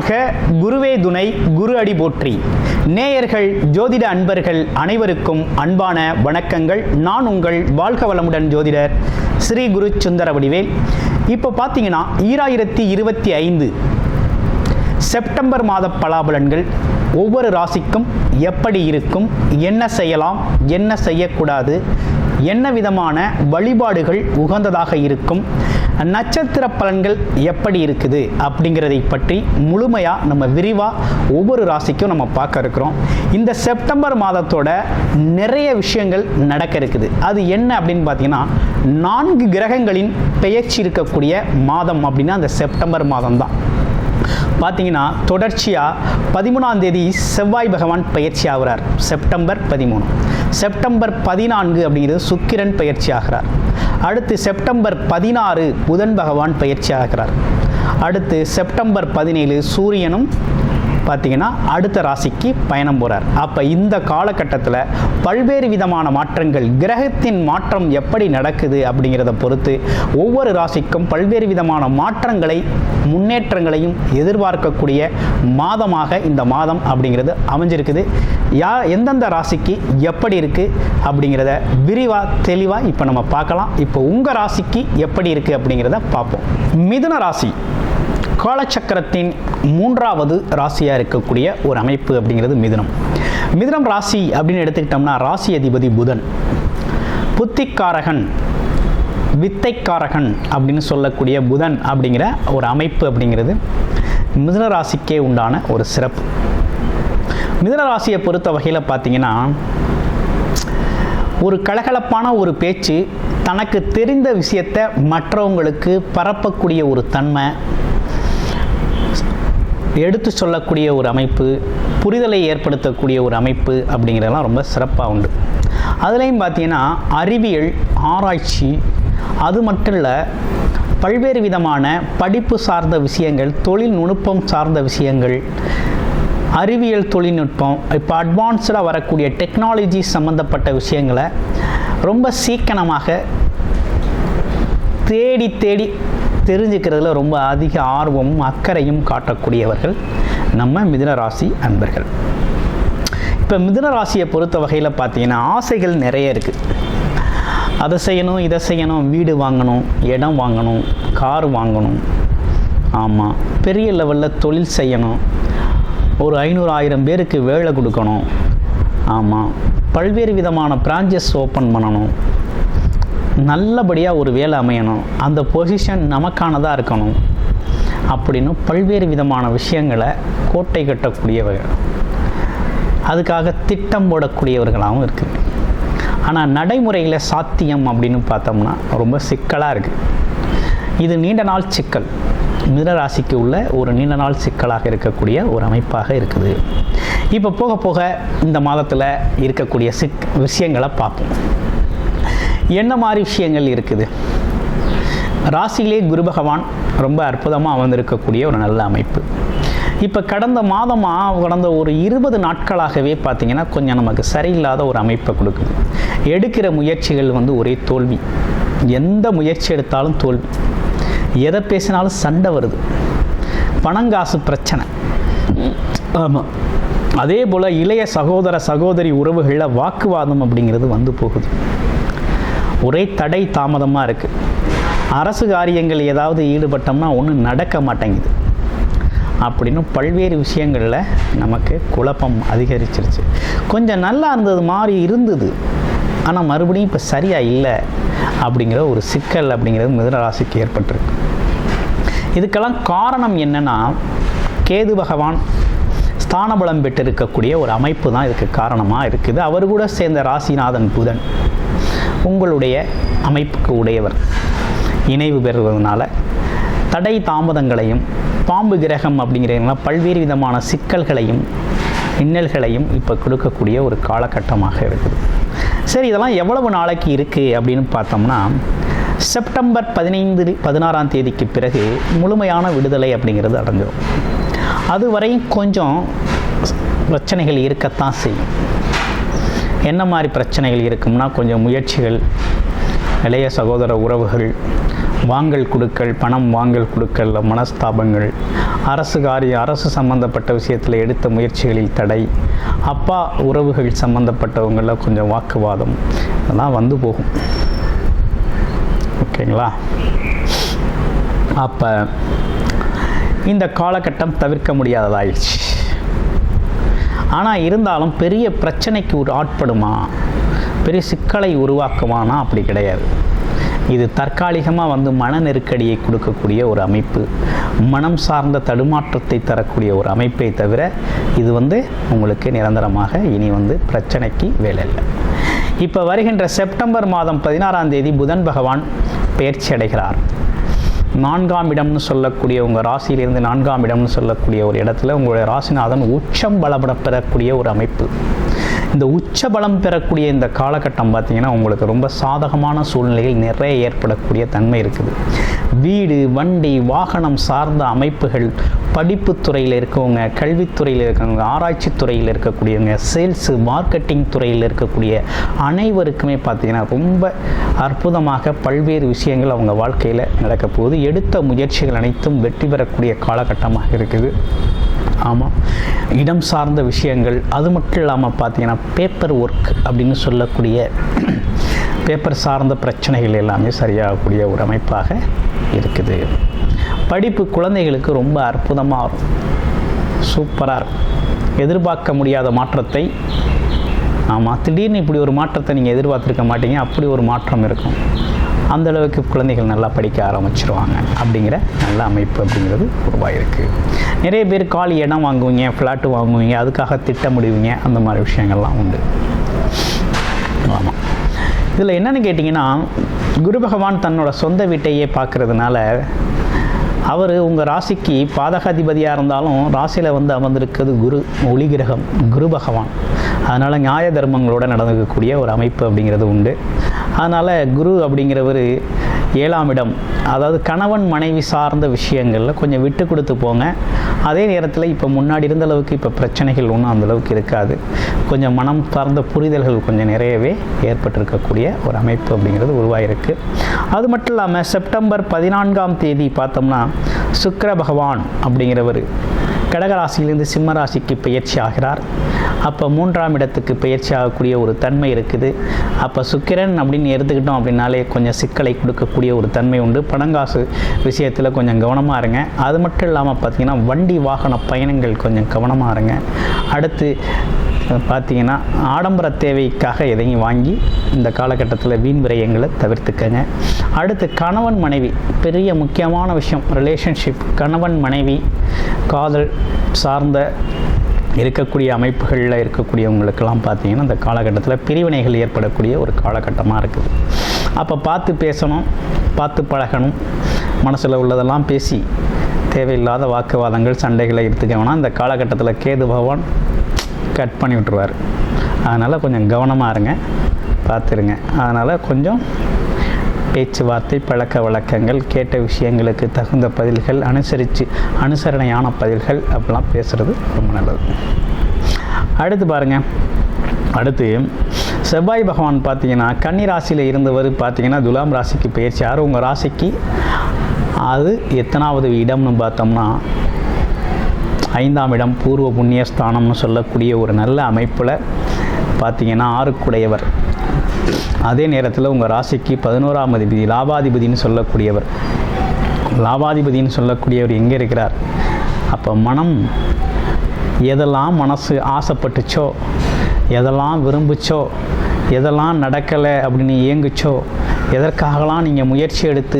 வாழ்க, குருவே துணை, குரு அடி போற்றி. நேயர்கள், ஜோதிட அன்பர்கள் அனைவருக்கும் அன்பான வணக்கங்கள். நான் உங்கள் வாழ்க வளமுடன் ஜோதிடர் ஸ்ரீ குரு சுந்தர வடிவேல். இப்போ பார்த்தீங்கன்னா 2025 செப்டம்பர் மாத பலாபலன்கள் ஒவ்வொரு ராசிக்கும் எப்படி இருக்கும், என்ன செய்யலாம், என்ன செய்யக்கூடாது, என்ன விதமான வழிபாடுகள் உகந்ததாக இருக்கும், நட்சத்திர பலன்கள் எப்படி இருக்குது அப்படிங்கிறதை பற்றி முழுமையாக நம்ம விரிவாக ஒவ்வொரு ராசிக்கும் நம்ம பார்க்க இருக்கிறோம். இந்த செப்டம்பர் மாதத்தோட நிறைய விஷயங்கள் நடக்க இருக்குது. அது என்ன அப்படின்னு பார்த்தீங்கன்னா, 4 கிரகங்களின் பெயர்ச்சி இருக்கக்கூடிய மாதம் அப்படின்னா அந்த செப்டம்பர் மாதம் தான். பார்த்தீங்கன்னா தொடர்ச்சியாக 13ஆம் தேதி செவ்வாய் பகவான் பயிற்சி ஆகிறார், செப்டம்பர் 13. செப்டம்பர் 14 அப்படிங்கிறது சுக்கிரன் பயிற்சி ஆகிறார். அடுத்து செப்டம்பர் 16 புதன் பகவான் பயிற்சி ஆகிறார். அடுத்து செப்டம்பர் 17 சூரியனும் பார்த்தீங்கன்னா அடுத்த ராசிக்கு பயணம் போகிறார். அப்போ இந்த காலகட்டத்தில் பல்வேறு விதமான மாற்றங்கள், கிரகத்தின் மாற்றம் எப்படி நடக்குது அப்படிங்கிறத பொறுத்து ஒவ்வொரு ராசிக்கும் பல்வேறு விதமான மாற்றங்களை, முன்னேற்றங்களையும் எதிர்பார்க்கக்கூடிய மாதமாக இந்த மாதம் அப்படிங்கிறது அமைஞ்சிருக்குது. எந்தெந்த ராசிக்கு எப்படி இருக்குது அப்படிங்கிறத விரிவாக தெளிவாக இப்போ நம்ம பார்க்கலாம். இப்போ உங்கள் ராசிக்கு எப்படி இருக்குது அப்படிங்கிறத பார்ப்போம். மிதுன ராசி காலச்சக்கரத்தின் 3வது ராசியாக இருக்கக்கூடிய ஒரு அமைப்பு அப்படிங்கிறது மிதுனம். மிதுனம் ராசி அப்படின்னு எடுத்துக்கிட்டோம்னா ராசி அதிபதி புதன், புத்திக்காரகன், வித்தைக்காரகன் அப்படின்னு சொல்லக்கூடிய புதன் அப்படிங்கிற ஒரு அமைப்பு அப்படிங்கிறது மிதுன ராசிக்கே உண்டான ஒரு சிறப்பு. மிதுன ராசியை பொறுத்த வகையில் பார்த்தீங்கன்னா, ஒரு கலகலப்பான ஒரு பேச்சு, தனக்கு தெரிந்த விஷயத்தை மற்றவங்களுக்கு பரப்பக்கூடிய ஒரு தன்மை, எடுத்து சொல்லக்கூடிய ஒரு அமைப்பு, புரிதலை ஏற்படுத்தக்கூடிய ஒரு அமைப்பு அப்படிங்கிறதெல்லாம் ரொம்ப சிறப்பாக உண்டு. அதுலேயும் பார்த்தீங்கன்னா அறிவியல், ஆராய்ச்சி, அது மட்டும் இல்லை பல்வேறு விதமான படிப்பு சார்ந்த விஷயங்கள், தொழில்நுட்பம் சார்ந்த விஷயங்கள், அறிவியல் தொழில்நுட்பம், இப்போ அட்வான்ஸ்டாக வரக்கூடிய டெக்னாலஜி சம்மந்தப்பட்ட விஷயங்களை ரொம்ப சீக்கிரமாக தேடி தேடி தெரிஞ்சுக்கிறதுல ரொம்ப அதிக ஆர்வமும் அக்கறையும் காட்டக்கூடியவர்கள் நம்ம மிதுன ராசி அன்பர்கள். இப்போ மிதுன ராசியை பொறுத்த வகையில் பார்த்தீங்கன்னா ஆசைகள் நிறைய இருக்குது. அதை செய்யணும், இதை செய்யணும், வீடு வாங்கணும், இடம் வாங்கணும், கார் வாங்கணும், ஆமாம் பெரிய லெவலில் தொழில் செய்யணும், ஒரு 500-1000 பேருக்கு வேலை கொடுக்கணும், ஆமாம் பல்வேறு விதமான பிரான்ச்சஸ் ஓப்பன் பண்ணணும், நல்லபடியாக ஒரு வேலை அமையணும், அந்த பொசிஷன் நமக்கானதாக இருக்கணும் அப்படின்னு பல்வேறு விதமான விஷயங்களை கோட்டை கட்டக்கூடியவர்கள், அதுக்காக திட்டம் போடக்கூடியவர்களாகவும் இருக்குது. ஆனால் நடைமுறையில் சாத்தியம் அப்படின்னு பார்த்தோம்னா ரொம்ப சிக்கலாக இருக்குது. இது நீண்ட நாள் சிக்கல், மிதுனராசிக்கு உள்ள ஒரு நீண்ட நாள் சிக்கலாக இருக்கக்கூடிய ஒரு அமைப்பாக இருக்குது. இப்போ போக போக இந்த மாதத்தில் இருக்கக்கூடிய விஷயங்களை பார்ப்போம். என்ன மாதிரி விஷயங்கள் இருக்குது? ராசியிலே குரு பகவான் ரொம்ப அற்புதமாக அமர்ந்திருக்கக்கூடிய ஒரு நல்ல அமைப்பு. இப்போ கடந்த ஒரு 20 நாட்களாகவே பார்த்திங்கன்னா கொஞ்சம் நமக்கு சரியில்லாத ஒரு அமைப்பை கொடுக்குது. எடுக்கிற முயற்சிகள் ஒரே தோல்வி, எந்த முயற்சி எடுத்தாலும் தோல்வி, எதை பேசினாலும் சண்டை வருது, பணங்காசு பிரச்சனை, ஆமாம் அதே போல் இளைய சகோதர சகோதரி உறவுகளில் வாக்குவாதம் அப்படிங்கிறது போகுது. ஒரே தடை தாமதமாக இருக்குது. அரசு காரியங்கள் ஏதாவது ஈடுபட்டோம்னா ஒன்றும் நடக்க மாட்டேங்குது அப்படின்னு பல்வேறு விஷயங்களில் நமக்கு குழப்பம் அதிகரிச்சிருச்சு. கொஞ்சம் நல்லா இருந்தது மாதிரி இருந்தது, ஆனால் மறுபடியும் இப்போ சரியாக இல்லை அப்படிங்கிற ஒரு சிக்கல் அப்படிங்கிறது மிதுன ராசிக்கு ஏற்பட்டிருக்கு. இதுக்கெல்லாம் காரணம் என்னென்னா, கேது பகவான் ஸ்தானபலம் பெற்று இருக்கக்கூடிய ஒரு அமைப்பு தான் இதுக்கு காரணமாக இருக்குது. அவர் கூட சேர்ந்த ராசிநாதன் புதன் உங்களுடைய அமைப்புக்கு உடையவர், இணைவு பெறுவதனால தடை தாமதங்களையும், பாம்பு கிரகம் அப்படிங்கிறவங்களாம் பல்வேறு விதமான சிக்கல்களையும் இன்னல்களையும் இப்போ கொடுக்கக்கூடிய ஒரு காலகட்டமாக இருக்குது. சரி, இதெல்லாம் எவ்வளவு நாளைக்கு இருக்குது அப்படின்னு பார்த்தோம்னா, செப்டம்பர் 16ஆம் தேதிக்கு பிறகு முழுமையான விடுதலை அப்படிங்கிறது அடைஞ்சிடும். அதுவரையும் கொஞ்சம் பிரச்சனைகள் இருக்கத்தான் செய்யும். என்ன மாதிரி பிரச்சனைகள் இருக்கும்னா, கொஞ்சம் முயற்சிகள், இளைய சகோதர உறவுகள், வாங்கல் கொடுக்கல், பணம் வாங்கல் கொடுக்கல், மனஸ்தாபங்கள், அரசு சம்பந்தப்பட்ட விஷயத்தில் எடுத்த முயற்சிகளில் தடை, அப்பா உறவுகள் சம்பந்தப்பட்டவங்களில் கொஞ்சம் வாக்குவாதம், இதெல்லாம் வந்து போகும். ஓகேங்களா? அப்போ இந்த காலகட்டம் தவிர்க்க முடியாததாயிடுச்சு. ஆனால் இருந்தாலும் பெரிய பிரச்சனைக்கு ஆட்படுமா, பெரிய சிக்கலை உருவாக்குமானா அப்படி கிடையாது. இது தற்காலிகமாக வந்து மன நெருக்கடியை கொடுக்கக்கூடிய ஒரு அமைப்பு, மனம் சார்ந்த தடுமாற்றத்தை தரக்கூடிய ஒரு அமைப்பை தவிர இது வந்து உங்களுக்கு நிரந்தரமாக இனி வந்து பிரச்சனைக்கு வேலை இல்லை. இப்போ வருகின்ற செப்டம்பர் மாதம் 16ஆம் தேதி புதன் பகவான் பெயர்ச்சி அடைகிறார். 4ஆம் இடம்னு சொல்லக்கூடிய உங்கள் ராசியிலிருந்து 4ஆம் இடம்னு சொல்லக்கூடிய ஒரு இடத்துல உங்களுடைய ராசிநாதன் உச்சம் பலம் பெறக்கூடிய ஒரு அமைப்பு. இந்த உச்ச பலம் பெறக்கூடிய இந்த காலகட்டம் பார்த்திங்கன்னா உங்களுக்கு ரொம்ப சாதகமான சூழ்நிலைகள் நிறைய ஏற்படக்கூடிய தன்மை இருக்குது. வீடு, வண்டி, வாகனம் சார்ந்த அமைப்புகள், படிப்பு துறையில் இருக்கவங்க, கல்வித்துறையில் இருக்கவங்க, ஆராய்ச்சி துறையில் இருக்கக்கூடியவங்க, சேல்ஸு மார்க்கெட்டிங் துறையில் இருக்கக்கூடிய அனைவருக்குமே பார்த்திங்கன்னா ரொம்ப அற்புதமாக பல்வேறு விஷயங்கள் அவங்க வாழ்க்கையில் நடக்க போகுது. எடுத்த முயற்சிகள் அனைத்தும் வெற்றி பெறக்கூடிய காலகட்டமாக இருக்குது. ஆமாம், இடம் சார்ந்த விஷயங்கள், அது மட்டும் இல்லாமல் பார்த்தீங்கன்னா பேப்பர் ஒர்க் அப்படின்னு சொல்லக்கூடிய பேப்பர் சார்ந்த பிரச்சனைகள் எல்லாமே சரியாகக்கூடிய ஒரு அமைப்பாக இருக்குது. படிப்பு குழந்தைகளுக்கு ரொம்ப அற்புதமாக இருக்கும், சூப்பராக இருக்கும். எதிர்பார்க்க முடியாத மாற்றத்தை, ஆமாம், திடீர்னு இப்படி ஒரு மாற்றத்தை நீங்கள் எதிர்பார்த்துருக்க மாட்டீங்க, அப்படி ஒரு மாற்றம் இருக்கும். அந்தளவுக்கு குழந்தைகள் நல்லா படிக்க ஆரம்பிச்சிருவாங்க அப்படிங்கிற நல்ல அமைப்பு அப்படிங்கிறது உருவாகிருக்கு. நிறைய பேர் காலி இடம் வாங்குவீங்க, ஃப்ளாட்டு வாங்குவீங்க, அதுக்காக திட்டமிடுவீங்க, அந்த மாதிரி விஷயங்கள்லாம் உண்டு. ஆமாம், இதில் என்னென்னு கேட்டிங்கன்னா, குரு பகவான் தன்னோட சொந்த வீட்டையே பார்க்குறதுனால அவர் உங்கள் ராசிக்கு பாதகாதிபதியாக இருந்தாலும் ராசியில் வந்து அமர்ந்திருக்கிறது குரு, ஒளி கிரகம் குரு பகவான். அதனால் நியாய தர்மங்களோடு நடந்துக்கக்கூடிய ஒரு அமைப்பு அப்படிங்கிறது உண்டு. அதனால் குரு அப்படிங்கிறவர் 7ஆம் இடம், அதாவது கணவன் மனைவி சார்ந்த விஷயங்களில் கொஞ்சம் விட்டு கொடுத்து போங்க. அதே நேரத்தில் இப்போ முன்னாடி இருந்த அளவுக்கு இப்போ பிரச்சனைகள் ஒன்றும் அந்தளவுக்கு இருக்காது. கொஞ்சம் மனம் சார்ந்த புரிதல்கள் கொஞ்சம் நிறையவே ஏற்பட்டிருக்கக்கூடிய ஒரு அமைப்பு அப்படிங்கிறது உருவாகிருக்கு. அது மட்டும் இல்லாமல் செப்டம்பர் 14ஆம் தேதி பார்த்தோம்னா சுக்கிர பகவான் அப்படிங்கிறவர் கடகராசியிலிருந்து சிம்ம ராசிக்கு பயிற்சி ஆகிறார். அப்போ 3ஆம் இடத்துக்கு பயிற்சி ஆகக்கூடிய ஒரு தன்மை இருக்குது. அப்போ சுக்கிரன் அப்படின்னு எடுத்துக்கிட்டோம் அப்படின்னாலே கொஞ்சம் சிக்கலை கொடுக்கக்கூடிய ஒரு தன்மை உண்டு. பணங்காசு விஷயத்தில் கொஞ்சம் கவனமாக இருங்க. அது மட்டும் இல்லாமல் பார்த்திங்கன்னா வண்டி வாகன பயணங்கள் கொஞ்சம் கவனமாக இருங்க. அடுத்து பார்த்திங்கன்னா ஆடம்பர தேவைக்காக எதையும் வாங்கி இந்த காலகட்டத்தில் வீண் விரயங்களை தவிர்த்துக்கங்க. அடுத்து கணவன் மனைவி, பெரிய முக்கியமான விஷயம் ரிலேஷன்ஷிப், கணவன் மனைவி காதல் சார்ந்த இருக்கக்கூடிய அமைப்புகளில் இருக்கக்கூடியவங்களுக்கெல்லாம் பார்த்திங்கன்னா இந்த காலகட்டத்தில் பிரிவினைகள் ஏற்படக்கூடிய ஒரு காலகட்டமாக இருக்குது. அப்போ பார்த்து பேசணும், பார்த்து பழகணும். மனசில் உள்ளதெல்லாம் பேசி தேவையில்லாத வாக்குவாதங்கள், சண்டைகளை எடுத்துக்க வேணாம். இந்த காலகட்டத்தில் கேது பகவான் கட் பண்ணி விட்டுருவார். அதனால் கொஞ்சம் கவனமாக இருங்க, பார்த்துருங்க. அதனால் கொஞ்சம் பேச்சுவார்த்தை, பழக்க வழக்கங்கள், கேட்ட விஷயங்களுக்கு தகுந்த பதில்கள், அனுசரணையான பதில்கள் அப்படிலாம் பேசுகிறது ரொம்ப நல்லது. அடுத்து பாருங்கள், அடுத்து செவ்வாய் பகவான் பார்த்திங்கன்னா கன்னி ராசியில் இருந்தவர் பார்த்திங்கன்னா துலாம் ராசிக்கு பயிற்சியார். உங்கள் ராசிக்கு அது எத்தனாவது இடம்னு பார்த்தோம்னா 5ஆம் இடம், பூர்வ புண்ணியஸ்தானம்னு சொல்லக்கூடிய ஒரு நல்ல அமைப்பில் பார்த்திங்கன்னா 6க்குடையவர். அதே நேரத்தில் உங்கள் ராசிக்கு 11ஆம் அதிபதி, லாபாதிபதினு சொல்லக்கூடியவர். லாபாதிபதினு சொல்லக்கூடியவர் எங்கே இருக்கிறார்? அப்போ மனம் எதெல்லாம் மனசு ஆசைப்பட்டுச்சோ, எதெல்லாம் விரும்புச்சோ, எதெல்லாம் நடக்கலை அப்படின்னு ஏங்குச்சோ, எதற்காகலாம் நீங்கள் முயற்சி எடுத்து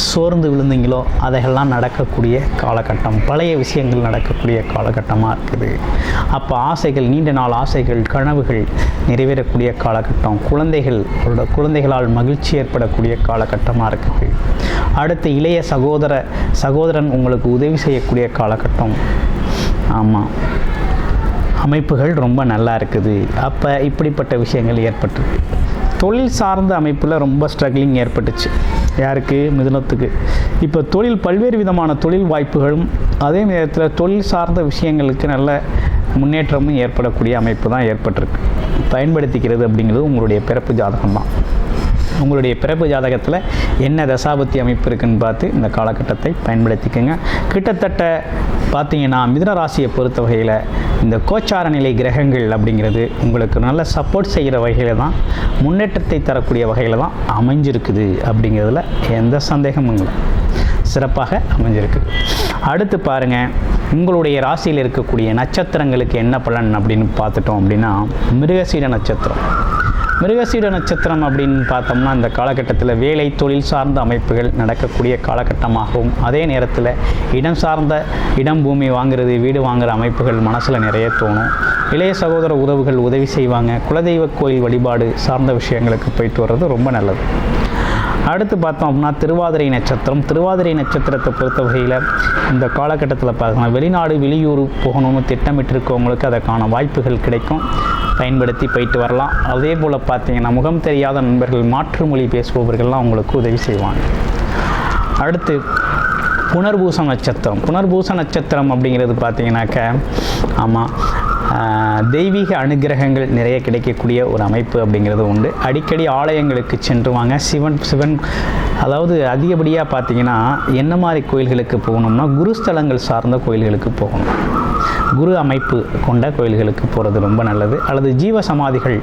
சோர்ந்து விழுந்தீங்களோ அதையெல்லாம் நடக்கக்கூடிய காலகட்டம், பழைய விஷயங்கள் நடக்கக்கூடிய காலகட்டமாக இருக்குது. அப்போ ஆசைகள், நீண்ட நாள் ஆசைகள், கனவுகள் நிறைவேறக்கூடிய காலகட்டம், குழந்தைகளால் மகிழ்ச்சி ஏற்படக்கூடிய காலகட்டமாக இருக்குது. அடுத்து இளைய சகோதரன் உங்களுக்கு உதவி செய்யக்கூடிய காலகட்டம். ஆமாம், அமைப்புகள் ரொம்ப நல்லா இருக்குது. அப்போ இப்படிப்பட்ட விஷயங்கள் ஏற்பட்டிருக்கு. தொழில் சார்ந்த அமைப்பில் ரொம்ப ஸ்ட்ரகிளிங் ஏற்பட்டுச்சு. யாருக்கு? மிதுனத்துக்கு. இப்போ பல்வேறு விதமான தொழில் வாய்ப்புகளும் அதே நேரத்தில் தொழில் சார்ந்த விஷயங்களுக்கு நல்ல முன்னேற்றமும் ஏற்படக்கூடிய அமைப்பு தான் ஏற்பட்டிருக்கு. பயன்படுத்திக்கிறது அப்படிங்கிறது உங்களுடைய பிறப்பு ஜாதகம் தான். உங்களுடைய பிறப்பு ஜாதகத்தில் என்ன தசாபுத்தி அமைப்பு இருக்குன்னு பார்த்து இந்த காலகட்டத்தை பயன்படுத்திக்கோங்க. கிட்டத்தட்ட பார்த்தீங்கன்னா மிதுன ராசியை பொறுத்த வகையில் இந்த கோச்சார நிலை கிரகங்கள் அப்படிங்கிறது உங்களுக்கு நல்ல சப்போர்ட் செய்கிற வகையில் தான், முன்னேற்றத்தை தரக்கூடிய வகையில் தான் அமைஞ்சிருக்குது அப்படிங்கிறதுல எந்த சந்தேகமும் இல்லை, சிறப்பாக அமைஞ்சிருக்குது. அடுத்து பாருங்கள், உங்களுடைய ராசியில் இருக்கக்கூடிய நட்சத்திரங்களுக்கு என்ன பலன் அப்படின்னு பார்த்துட்டோம் அப்படின்னா, மிருகசீட நட்சத்திரம். மிருகசீட நட்சத்திரம் அப்படின்னு பார்த்தோம்னா இந்த காலகட்டத்தில் வேலை தொழில் சார்ந்த அமைப்புகள் நடக்கக்கூடிய காலகட்டமாகவும், அதே நேரத்தில் இடம் சார்ந்த இடம் பூமி வாங்குறது வீடு வாங்குகிற அமைப்புகள் மனசில் நிறைய தோணும். இளைய சகோதர உறவுகள் உதவி செய்வாங்க. குலதெய்வ கோயில் வழிபாடு சார்ந்த விஷயங்களுக்கு போயிட்டு வர்றது ரொம்ப நல்லது. அடுத்து பார்த்தோம் அப்படின்னா திருவாதிரை நட்சத்திரம். திருவாதிரை நட்சத்திரத்தை பொறுத்த வகையில் இந்த காலகட்டத்தில் பார்க்கலாம், வெளிநாடு வெளியூர் போகணும்னு திட்டமிட்டிருக்கவங்களுக்கு அதற்கான வாய்ப்புகள் கிடைக்கும், பயன்படுத்தி போயிட்டு வரலாம். அதே போல் பார்த்தீங்கன்னா முகம் தெரியாத நண்பர்கள், மாற்று மொழி பேசுபவர்கள்லாம் உங்களுக்கு உதவி செய்வாங்க. அடுத்து புனர்பூச நட்சத்திரம். புனர்பூச நட்சத்திரம் அப்படிங்கிறது பார்த்தீங்கன்னாக்க ஆமாம் தெய்வீக அனுகிரகங்கள் நிறைய கிடைக்கக்கூடிய ஒரு அமைப்பு அப்படிங்கிறது உண்டு. அடிக்கடி ஆலயங்களுக்கு சென்று வாங்க. சிவன் அதாவது அதிகப்படியாக பார்த்தீங்கன்னா என்ன மாதிரி கோயில்களுக்கு போகணும்னா குருஸ்தலங்கள் சார்ந்த கோயில்களுக்கு போகணும். குரு அமைப்பு கொண்ட கோயில்களுக்கு போகிறது ரொம்ப நல்லது. அல்லது ஜீவ சமாதிகள்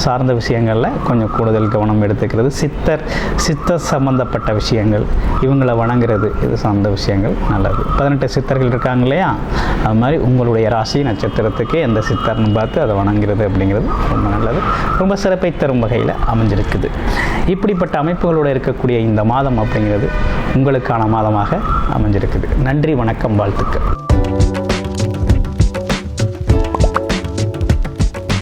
சார்ந்த விஷயங்களில் கொஞ்சம் கூடுதல் கவனம் எடுத்துக்கிறது. சித்தர் சம்பந்தப்பட்ட விஷயங்கள் இவங்களை வணங்குறது, இது சார்ந்த விஷயங்கள் நல்லது. 18 சித்தர்கள் இருக்காங்க இல்லையா, அது மாதிரி உங்களுடைய ராசி நட்சத்திரத்துக்கு எந்த சித்தர்னு பார்த்து அதை வணங்குறது அப்படிங்கிறது ரொம்ப நல்லது, ரொம்ப சிறப்பை தரும் வகையில் அமைஞ்சிருக்குது. இப்படிப்பட்ட அமைப்புகளோடு இருக்கக்கூடிய இந்த மாதம் அப்படிங்கிறது உங்களுக்கான மாதமாக அமைஞ்சிருக்குது. நன்றி, வணக்கம், வாழ்த்துக்கள்.